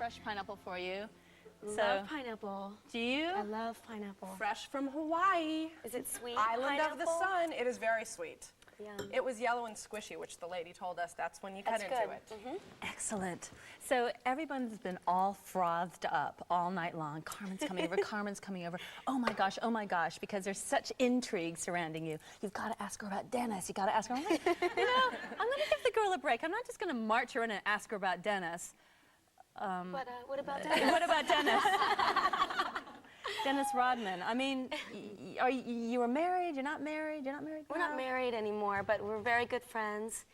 fresh pineapple for you. Love pineapple. Do you? I love pineapple. Fresh from Hawaii. Is it sweet? Island pineapple? of the sun. It is very sweet. Yum. It was yellow and squishy, which the lady told us that's when you cut into it. Mm-hmm. Excellent. So everyone's been all frothed up all night long. Carmen's coming over, Carmen's coming over. Oh my gosh, because there's such intrigue surrounding you. You've got to ask her about Dennis. You've got to ask her. I'm like, I'm going to give the girl a break. I'm not just going to march her in and ask her about Dennis. What about Dennis? What about Dennis? Dennis Rodman. I mean, you were married? You're not married? You're not married? We're not married anymore, but we're very good friends,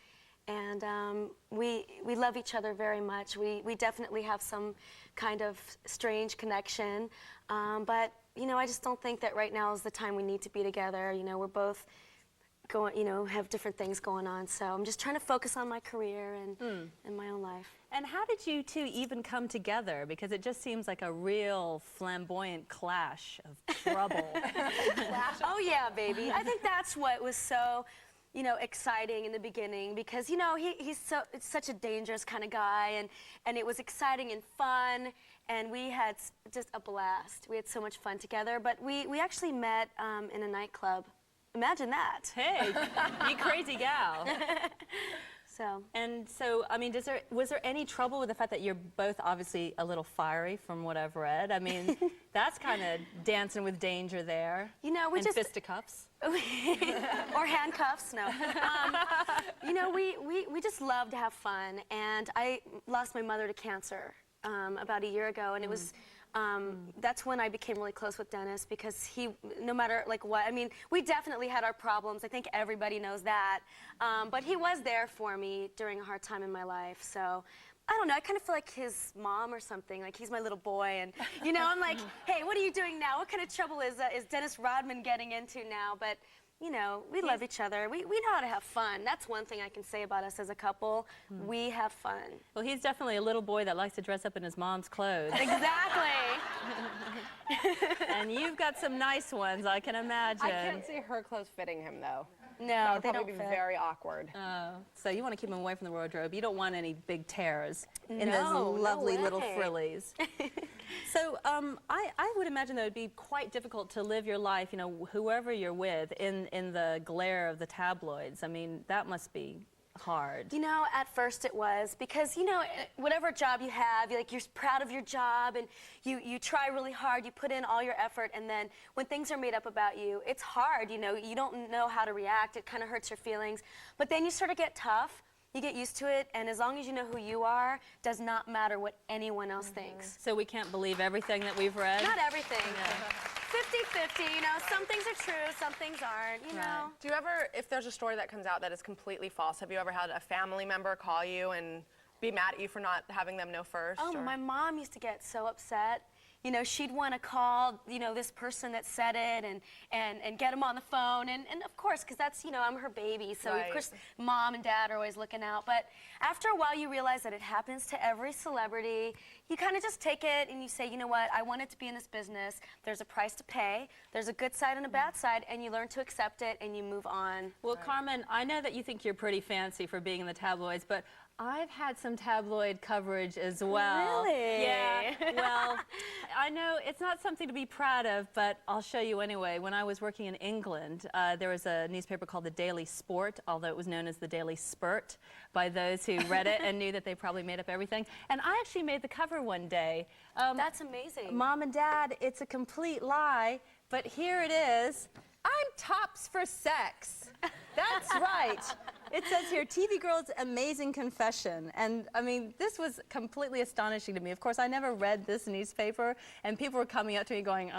and we love each other very much. We definitely have some kind of strange connection, but you know, I just don't think that right now is the time we need to be together. You know, we're both going, you know, have different things going on, so I'm just trying to focus on my career and my own life. And how did you two even come together? Because it just seems like a real flamboyant clash of trouble. Oh yeah, baby. I think that's what was so, you know, exciting in the beginning, because you know he's such a dangerous kind of guy, and it was exciting and fun, and we had just a blast. We had so much fun together. But we actually met in a nightclub. Imagine that. Hey, you crazy gal. So, I mean, was there any trouble with the fact that you're both obviously a little fiery, from what I've read? I mean, that's kind of dancing with danger there. You know, and fisticuffs. Or handcuffs, no. You know, we just love to have fun, and I lost my mother to cancer about a year ago, and it was. That's when I became really close with Dennis, because he, no matter like what, I mean, we definitely had our problems. I think everybody knows that. But he was there for me during a hard time in my life. So, I don't know, I kind of feel like his mom or something. Like, he's my little boy, and, you know, I'm like, hey, what are you doing now? What kind of trouble is Dennis Rodman getting into now? But, you know, we love each other. We know how to have fun. That's one thing I can say about us as a couple. We have fun. Well, he's definitely a little boy that likes to dress up in his mom's clothes. Exactly. And you've got some nice ones, I can imagine. I can't see her clothes fitting him, though. No, that would they probably don't be fit. very awkward. Oh, so you want to keep him away from the wardrobe. You don't want any big tears in No, those lovely no little way. frillies. So I would imagine that it would be quite difficult to live your life, you know, whoever you're with, in the glare of the tabloids. I mean, that must be hard. You know, at first it was, because, you know, whatever job you have, you're proud of your job, and you try really hard, you put in all your effort, and then when things are made up about you, it's hard, you know, you don't know how to react, it kind of hurts your feelings, but then you sort of get tough, you get used to it, and as long as you know who you are, does not matter what anyone else thinks. So we can't believe everything that we've read? Not everything. 50-50, you know, some things are true, some things aren't, you know. Do you ever, if there's a story that comes out that is completely false, have you ever had a family member call you and be mad at you for not having them know first? Oh, or? my mom used to get so upset. You know, she'd want to call, you know, this person that said it and get them on the phone. And of course, because that's, you know, I'm her baby. So, Right. of course, mom and dad are always looking out. But after a while, you realize that it happens to every celebrity. You kind of just take it and you say, you know what, I wanted to be in this business. There's a price to pay. There's a good side and a bad side. And you learn to accept it and you move on. Well, Carmen, I know that you think you're pretty fancy for being in the tabloids, but I've had some tabloid coverage as well. Really? Yeah. Well, I know it's not something to be proud of, but I'll show you anyway. When I was working in England, there was a newspaper called the Daily Sport, although it was known as the Daily Spurt by those who read it and knew that they probably made up everything. And I actually made the cover one day. That's amazing. Mom and Dad, it's a complete lie, but here it is. I'm tops for sex. That's right. It says here, TV Girl's amazing confession. And I mean, this was completely astonishing to me. Of course, I never read this newspaper, and people were coming up to me going,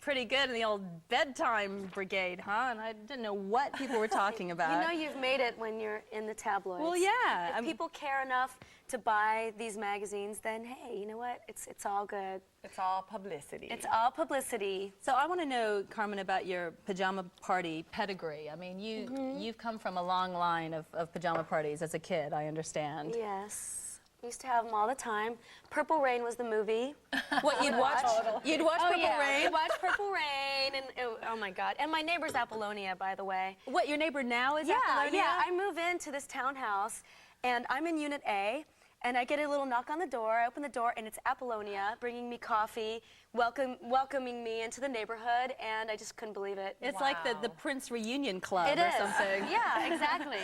pretty good in the old bedtime brigade, huh? And I didn't know what people were talking about. You know you've made it when you're in the tabloids. Well, yeah. If people care enough to buy these magazines, then hey, you know what? It's all good. It's all publicity. It's all publicity. So I want to know, Carmen, about your pajama party pedigree. I mean, you've come from a long line of pajama parties as a kid, I understand. Yes. We used to have them all the time. Purple Rain was the movie. What, you'd watch? You'd watch Purple Rain? We'd watch Purple Rain, and oh my God. And my neighbor's Apollonia, by the way. What, your neighbor now is Apollonia? Yeah, I move into this townhouse, and I'm in Unit A, And I get a little knock on the door. I open the door, and it's Apollonia bringing me coffee, welcoming me into the neighborhood, and I just couldn't believe it. It's like the Prince reunion club It or is. something. Yeah, exactly.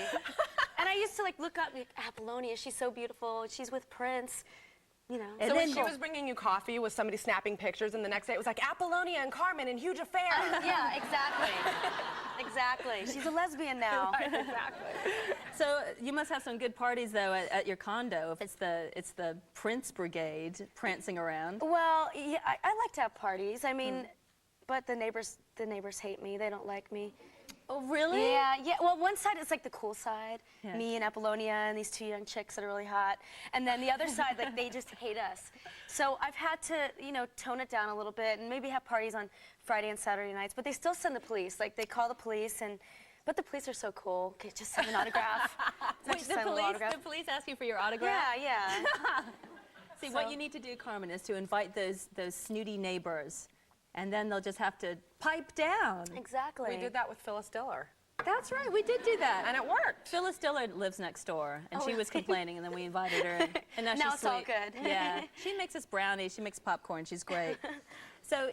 And I used to like look up, like, Apollonia, she's so beautiful. She's with Prince, you know. And So then when she was bringing you coffee, was somebody snapping pictures, and the next day it was like Apollonia and Carmen in huge affair? Yeah, exactly. Exactly. She's a lesbian now. Right, exactly. So you must have some good parties though at your condo. If it's the Prince Brigade prancing around. Well, yeah, I like to have parties. I mean, but the neighbors hate me. They don't like me. Oh, really? Yeah, yeah. Well, one side is like the cool side, Yeah. me and Apollonia and these two young chicks that are really hot, and then the other side, like they just hate us. So I've had to, you know, tone it down a little bit and maybe have parties on Friday and Saturday nights. But they still send the police. Like they call the police and. But the police are so cool. Okay, just send an autograph. Wait, Just the send a little autograph. police ask you for your autograph? Yeah, yeah. See, what you need to do, Carmen, is to invite those snooty neighbors, and then they'll just have to pipe down. Exactly. We did that with Phyllis Diller. That's right, we did do that. And it worked. Phyllis Diller lives next door, and Oh, she was really? complaining, and then we invited her, and now Now she's it's all sweet. good. Yeah, she makes us brownies, she makes popcorn, she's great. So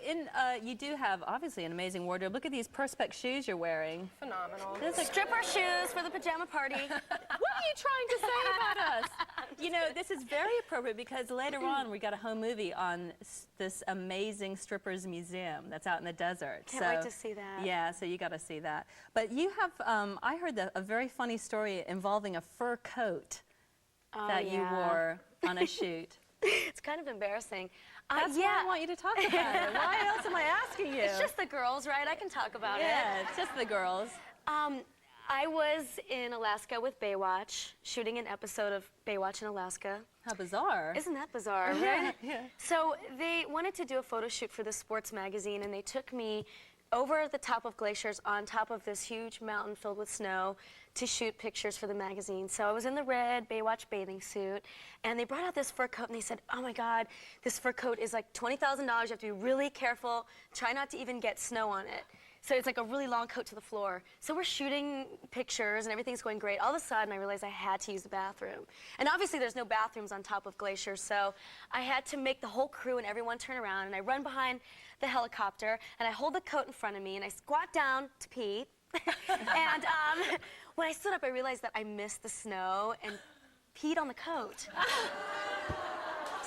you do have, obviously, an amazing wardrobe. Look at these Perspex shoes you're wearing. Phenomenal. This is Stripper shoes for the pajama party. What are you trying to say about us? You know, this is very appropriate because later on we got a home movie on this amazing strippers museum that's out in the desert. Can't wait to see that. Yeah, so you got to see that. But you have, I heard a very funny story involving a fur coat that you yeah. wore on a shoot. It's kind of embarrassing. That's yeah. why I want you to talk about it. Why else am I asking you? It's just the girls, right? I can talk about yeah, it's just the girls. it. I was in Alaska with Baywatch, shooting an episode of Baywatch in Alaska. How bizarre. Isn't that bizarre, right? Yeah. So they wanted to do a photo shoot for the sports magazine, and they took me over the top of glaciers on top of this huge mountain filled with snow to shoot pictures for the magazine. So I was in the red Baywatch bathing suit, and they brought out this fur coat, and they said, oh my God, this fur coat is like $20,000. You have to be really careful. Try not to even get snow on it. So it's like a really long coat to the floor. So we're shooting pictures, and everything's going great. All of a sudden, I realized I had to use the bathroom. And obviously, there's no bathrooms on top of glaciers, so I had to make the whole crew and everyone turn around, and I run behind the helicopter, and I hold the coat in front of me, and I squat down to pee. And when I stood up, I realized that I missed the snow and peed on the coat.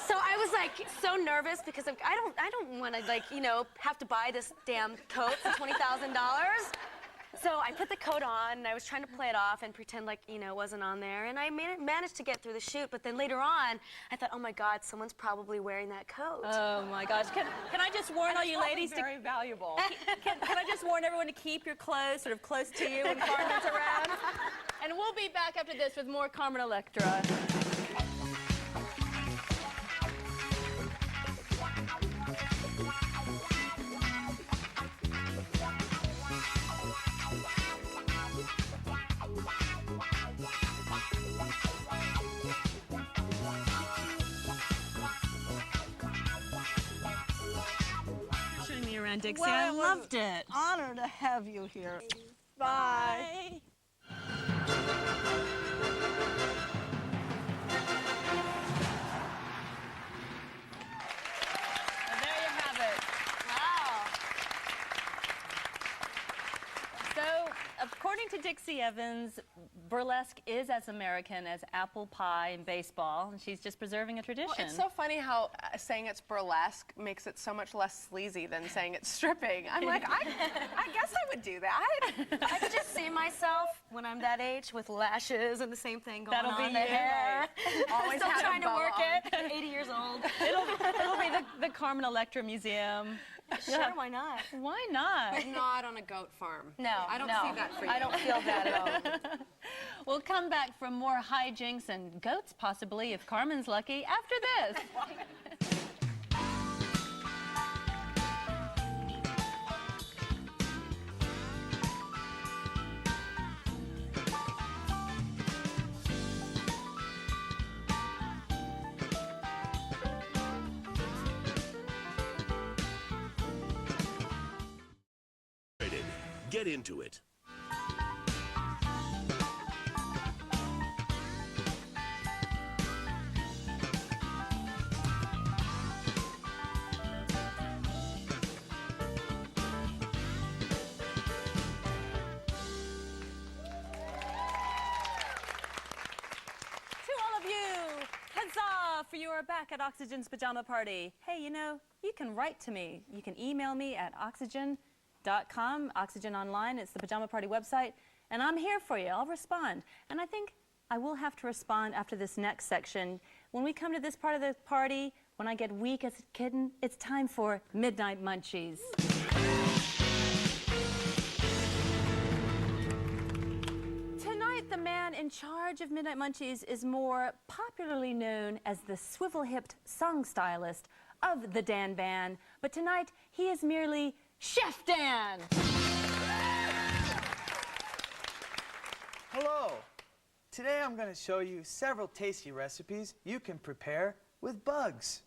So I was like so nervous because I don't want to, like, you know, have to buy this damn coat for $20,000. So I put the coat on, and I was trying to play it off and pretend like, you know, it wasn't on there. And I managed to get through the shoot, but then later on, I thought, oh my God, someone's probably wearing that coat. Oh my gosh. Can I just warn all you ladies to very valuable. Can I just warn everyone to keep your clothes sort of close to you when Carmen's around? And we'll be back after this with more Carmen Electra. Showing me around, Dixie. I loved it. Honor to have you here. Bye. And there you have it. Wow. So, according to Dixie Evans, burlesque is as American as apple pie and baseball, and she's just preserving a tradition. Well, it's so funny how saying it's burlesque makes it so much less sleazy than saying it's stripping. I'm like, I guess I would do that. I could just see myself when I'm that age with lashes and the same thing going That'll on. be the you. hair. Always Still had a trying to bow work on. it. 80 years old. It'll be the Carmen Electra Museum. Sure, why not? Why not? Not on a goat farm. No, I don't no. see that for you. I don't feel that at all. We'll come back from more hijinks and goats, possibly, if Carmen's lucky, after this. Get into it. back at Oxygen's Pajama Party. Hey, you know, you can write to me. You can email me at oxygen.com, Oxygen Online. It's the Pajama Party website. And I'm here for you. I'll respond. And I think I will have to respond after this next section. When we come to this part of the party, when I get weak as a kitten, it's time for Midnight Munchies. Tonight, the man in charge of Midnight Munchies is more popularly known as the swivel-hipped song stylist of the Dan Band. But tonight, he is merely Chef Dan. Hello. Today I'm going to show you several tasty recipes you can prepare with bugs.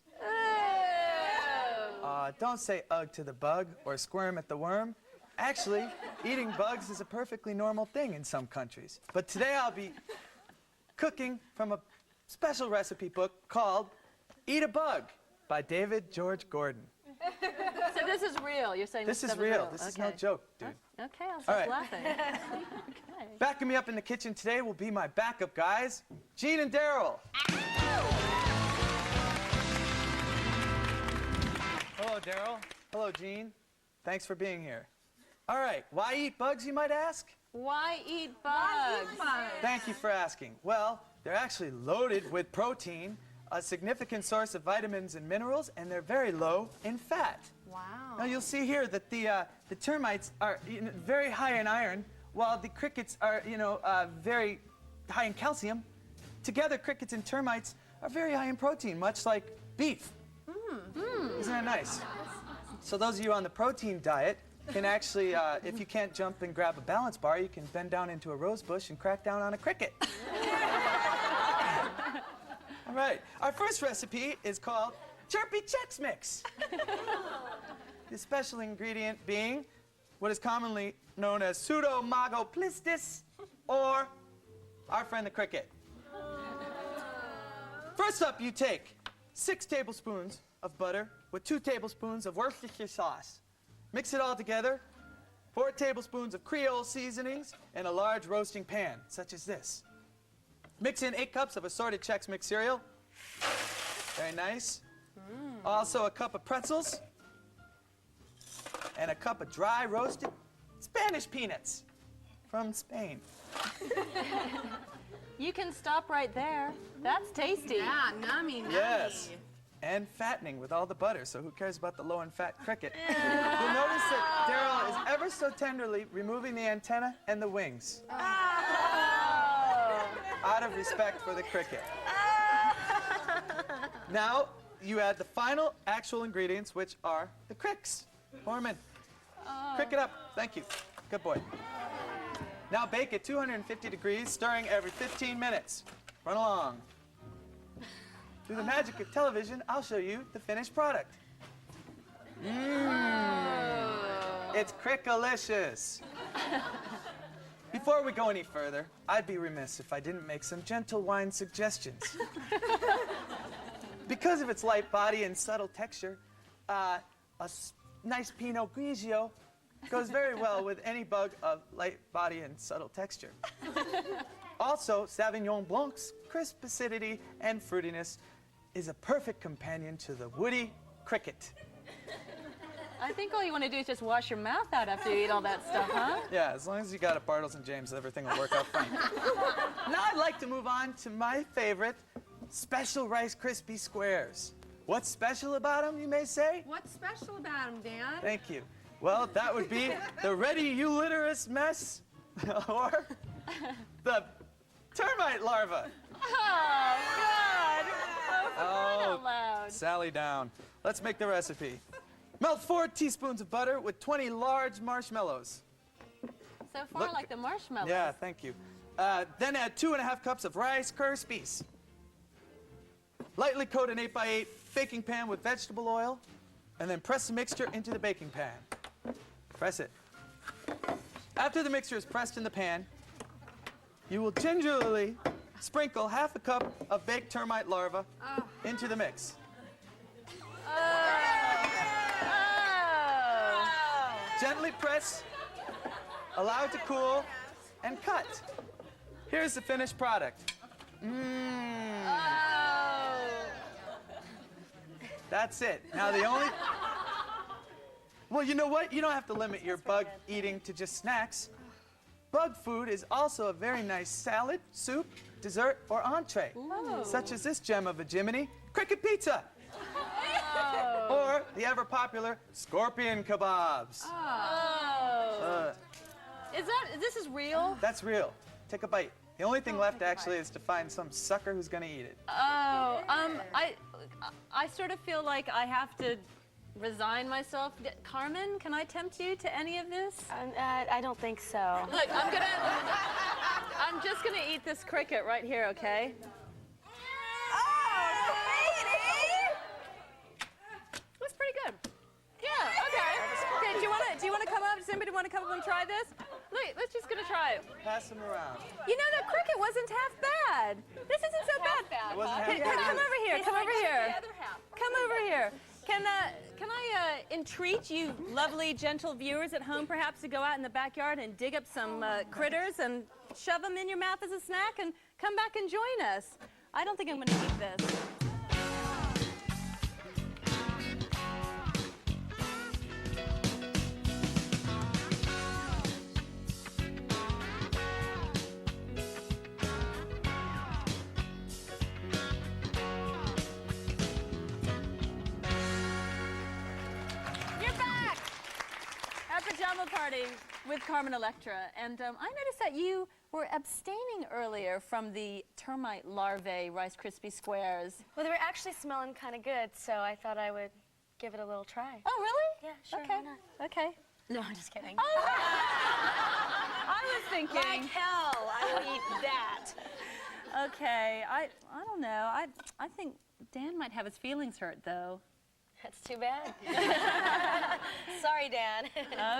Don't say ugh to the bug or squirm at the worm. Actually, eating bugs is a perfectly normal thing in some countries. But today I'll be cooking from a special recipe book called Eat a Bug by David George Gordon. So this is real. You're saying This is real. This is no joke, dude. Okay, I'll stop right. laughing. Backing me up in the kitchen today will be my backup guys, Gene and Daryl. Hello, Daryl. Hello, Gene. Thanks for being here. All right, why eat bugs, you might ask? Why eat bugs? Thank you for asking. Well, they're actually loaded with protein, a significant source of vitamins and minerals, and they're very low in fat. Wow. Now you'll see here that the termites are very high in iron, while the crickets are very high in calcium. Together, crickets and termites are very high in protein, much like beef. Isn't that nice? So those of you on the protein diet can actually, if you can't jump and grab a balance bar, you can bend down into a rose bush and crack down on a cricket. All right, our first recipe is called Chirpy Chex Mix. The special ingredient being what is commonly known as pseudomagoplistis, or our friend the cricket. First up, you take 6 tablespoons of butter with 2 tablespoons of Worcestershire sauce. Mix it all together, 4 tablespoons of Creole seasonings, and a large roasting pan, such as this. Mix in 8 cups of assorted Chex Mix cereal. Very nice. Also a cup of pretzels, and a cup of dry roasted Spanish peanuts from Spain. You can stop right there. That's tasty. Yeah, nummy. Yes. And fattening with all the butter, so who cares about the low in fat cricket? You'll notice that Daryl is ever so tenderly removing the antenna and the wings. Out of respect for the cricket. Now, you add the final actual ingredients, which are the cricks. Foreman. Crick it up. Thank you. Good boy. Now bake at 250 degrees, stirring every 15 minutes. Run along. Through the magic of television, I'll show you the finished product. It's crickalicious. Before we go any further, I'd be remiss if I didn't make some gentle wine suggestions. Because of its light body and subtle texture, nice Pinot Grigio goes very well with any bug of light body and subtle texture. Also, Sauvignon Blanc's crisp acidity and fruitiness is a perfect companion to the woody cricket. I think all you want to do is just wash your mouth out after you eat all that stuff, huh? Yeah, as long as you got a Bartles and James, everything will work out fine. Now I'd like to move on to my favorite, Special Rice Krispie Squares. What's special about them, you may say? What's special about them, Dan? Thank you. Well, that would be the ready uliterous mess, or the termite larva. Oh, God. Oh, Out loud. Sally down. Let's make the recipe. Melt 4 teaspoons of butter with 20 large marshmallows. So far, Look- like the marshmallows. Yeah, thank you. Then add 2½ cups of Rice Krispies. Lightly coat an 8x8 baking pan with vegetable oil, and then press the mixture into the baking pan. Press it. After the mixture is pressed in the pan, you will gingerly sprinkle ½ a cup of baked termite larvae into the mix. Gently press, allow it to cool, and cut. Here's the finished product. That's it. Now the only... Well, you know what? You don't have to limit your bug eating to just snacks. Bug food is also a very nice salad, soup, dessert, or entree. Such as this gem of a Jiminy, cricket pizza. Or the ever-popular scorpion kebabs. This is real? That's real. Take a bite. The only thing left, actually, is to find some sucker who's gonna eat it. Oh, I sort of feel like I have to resign myself. Carmen, can I tempt you to any of this? I don't think so. Look, I'm just gonna eat this cricket right here, okay? That's pretty good. Yeah, okay. Okay, do you wanna come up? Does anybody wanna come up and try this? Look, let's just gonna try it. Pass them around. You know, that cricket wasn't half bad. This isn't so bad. It wasn't half Come bad. over here, come over here. Come over here. Can I entreat you lovely, gentle viewers at home perhaps to go out in the backyard and dig up some critters and shove them in your mouth as a snack and come back and join us? I don't think I'm going to eat this. Pajama party with Carmen Electra, and I noticed that you were abstaining earlier from the termite larvae Rice Krispie squares. Well, they were actually smelling kind of good, so I thought I would give it a little try. Oh, really? Yeah, sure. Okay. Why not? Okay. No, I'm just kidding. Oh, I was thinking. Like hell, I will eat that. Okay. I don't know. I think Dan might have his feelings hurt though. That's too bad. Sorry, Dan.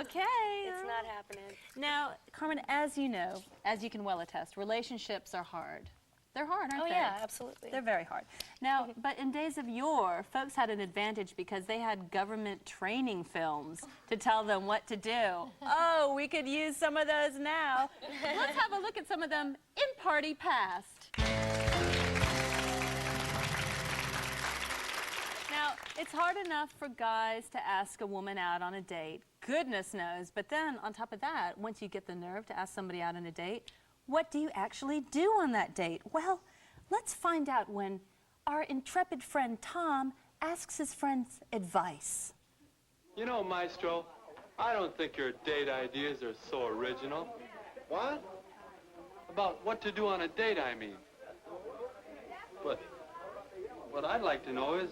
Okay. It's not happening. Now, Carmen, as you know, as you can well attest, relationships are hard. They're hard, aren't they? Oh, yeah, absolutely. They're very hard. Now, but in days of yore, folks had an advantage because they had government training films to tell them what to do. Oh, we could use some of those now. Let's have a look at some of them in party past. Now, it's hard enough for guys to ask a woman out on a date. Goodness knows. But then, on top of that, once you get the nerve to ask somebody out on a date, what do you actually do on that date? Well, let's find out when our intrepid friend Tom asks his friend's advice. You know, Maestro, I don't think your date ideas are so original. What? About what to do on a date, I mean. But what I'd like to know is,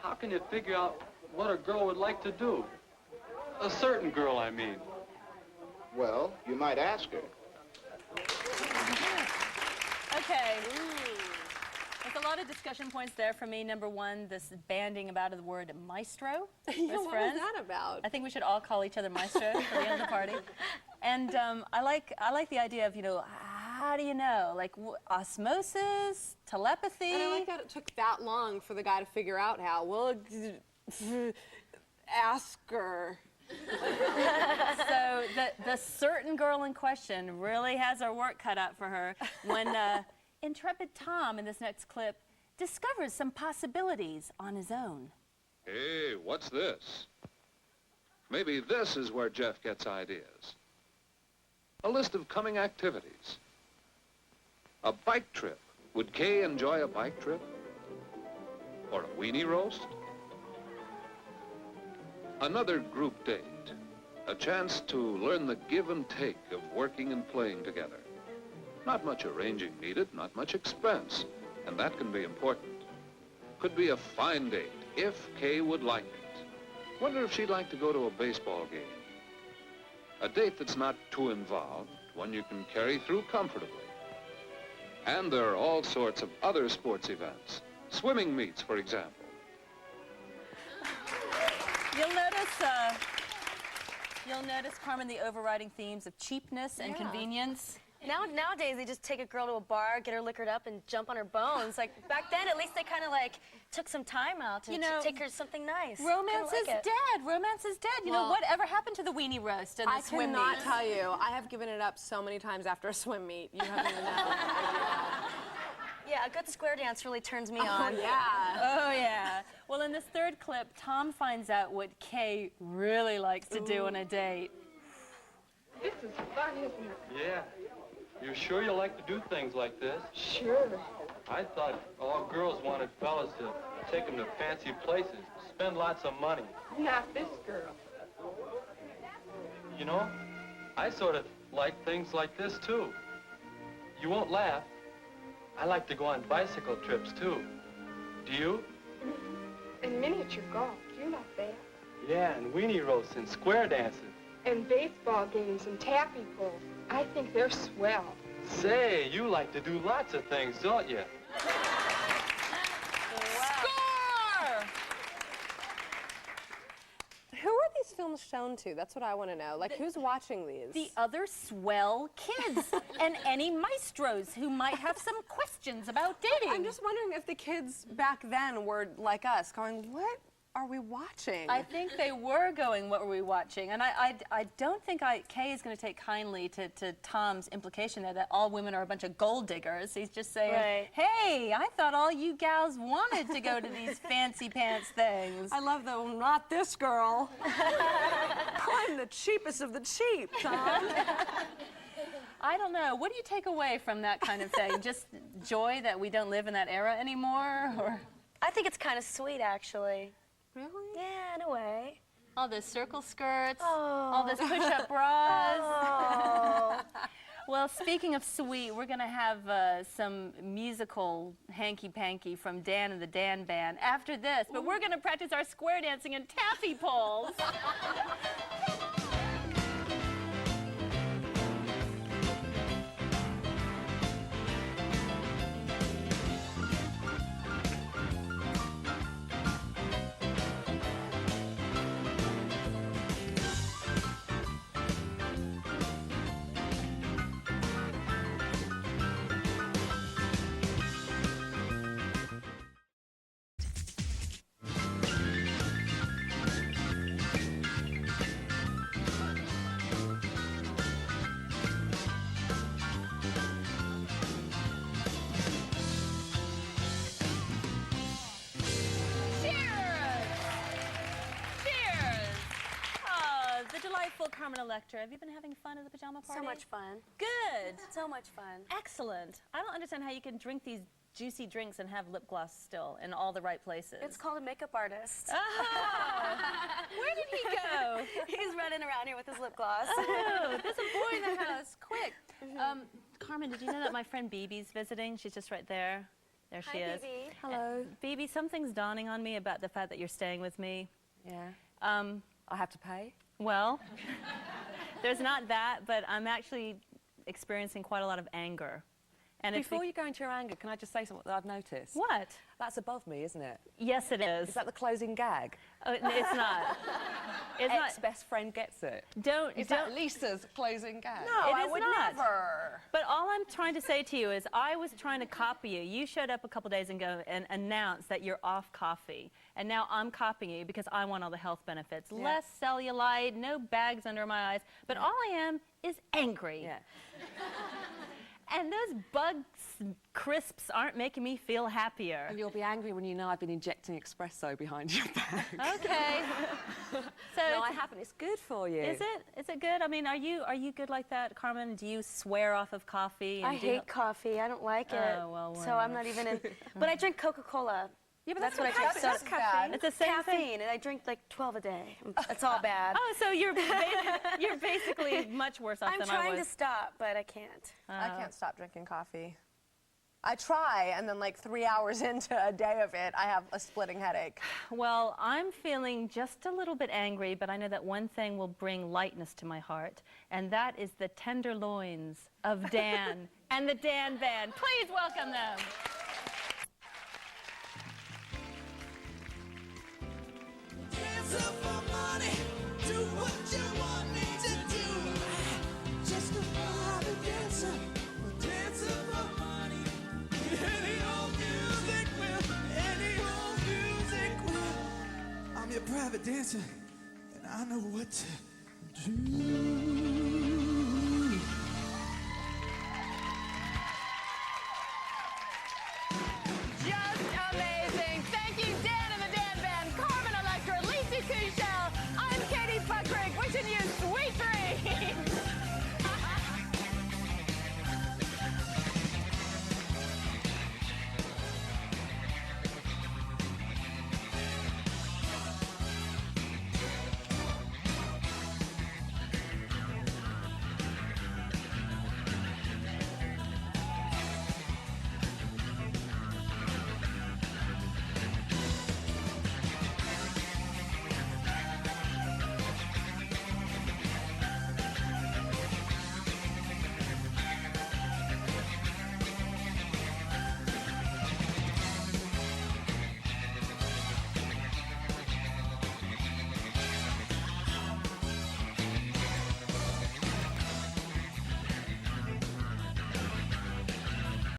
how can you figure out what a girl would like to do? A certain girl, I mean. Well, you might ask her. Okay. There's a lot of discussion points there for me. Number one, this banding about the word maestro. What was that about? I think we should all call each other maestro for the end of the party. And I like the idea of, you know, how do you know? Like osmosis, telepathy. And I like that it took that long for the guy to figure out how. Well, ask her. So the certain girl in question really has her work cut out for her when intrepid Tom in this next clip discovers some possibilities on his own. Hey, what's this? Maybe this is where Jeff gets ideas. A list of coming activities. A bike trip. Would Kay enjoy a bike trip? Or a weenie roast? Another group date. A chance to learn the give and take of working and playing together. Not much arranging needed, not much expense, and that can be important. Could be a fine date, if Kay would like it. Wonder if she'd like to go to a baseball game. A date that's not too involved, one you can carry through comfortably. And there are all sorts of other sports events. Swimming meets, for example. You'll notice, Carmen, the overriding themes of cheapness and convenience. Nowadays, they just take a girl to a bar, get her liquored up, and jump on her bones. Like, back then, at least they kind of, like, took some time out to, take her to something nice. Romance is dead. Romance is dead. You know, whatever happened to the weenie roast and the swim meet? I cannot tell you. I have given it up so many times after a swim meet. You haven't even know. Yeah, a good square dance really turns me on. Yeah. Oh, yeah. Well, in this third clip, Tom finds out what Kay really likes to do on a date. This is fun, isn't it? Yeah. You're sure you like to do things like this? Sure. I thought all girls wanted fellas to take them to fancy places, spend lots of money. Not this girl. You know, I sort of like things like this, too. You won't laugh. I like to go on bicycle trips, too. Do you? And miniature golf. You like that? Yeah, and weenie roasts and square dances. And baseball games and taffy pulls. I think they're swell. Say, you like to do lots of things, don't you? Score! Who are these films shown to? That's what I want to know. Like, who's watching these? The other swell kids and any maestros who might have some questions about dating. I'm just wondering if the kids back then were like us, going, what are we watching? I think they were going, what were we watching? And I don't think Kay is going to take kindly to Tom's implication there that all women are a bunch of gold diggers. He's just saying, Right. hey, I thought all you gals wanted to go to these fancy pants things. I love the, not this girl. I'm the cheapest of the cheap, Tom. I don't know. What do you take away from that kind of thing? Just joy that we don't live in that era anymore? Or I think it's kind of sweet, actually. Really? Yeah, in a way. all those circle skirts, Oh. all those push-up bras. Oh. Well, speaking of sweet, we're going to have some musical hanky-panky from Dan and the Dan Band after this. But we're going to practice our square dancing and taffy poles. Delightful Carmen Electra. Have you been having fun at the pajama party? So much fun. Good. So much fun. Excellent. I don't understand how you can drink these juicy drinks and have lip gloss still in all the right places. It's called a makeup artist. Oh. Where did he go? He's running around here with his lip gloss. Oh, there's a boy in the house. Quick. Carmen, did you know that my friend Bibi's visiting? She's just right there. There she is. Bibi. Hello. Bibi, something's dawning on me about the fact that you're staying with me. Yeah. I have to pay? Well, there's not that, but I'm actually experiencing quite a lot of anger. And Before you go into your anger, can I just say something that I've noticed? What? That's above me, isn't it? Yes, it is. Is that the closing gag? Oh, it's not. It's Ex-best friend gets it. Is that Lisa's closing gag? No, I is would not. never. But all I'm trying to say to you is I was trying to copy you. You showed up a couple days ago and announced that you're off coffee. And now I'm copying you because I want all the health benefits. Yeah. Less cellulite, no bags under my eyes. But all I am is angry. Yeah. And those bugs crisps aren't making me feel happier. And you'll be angry when you know I've been injecting espresso behind your back. Okay. So No, I haven't. It's good for you. Is it? Is it good? I mean, are you good like that, Carmen? Do you swear off of coffee? I hate coffee. I don't like it. Oh, well, so I'm not even in. But I drink Coca-Cola. Yeah, but That's what I drink. caffeine. That's caffeine. It's the same thing. Caffeine, and I drink like 12 a day. It's all bad. Oh, so you're basically much worse off I'm than I trying was. to stop, but I can't. I can't stop drinking coffee. I try, and then like 3 hours into a day of it, I have a splitting headache. Well, I'm feeling just a little bit angry, but I know that one thing will bring lightness to my heart, and that is the tender loins of Dan and the Dan Band. Please welcome them. I'm your private dancer, and I know what to do.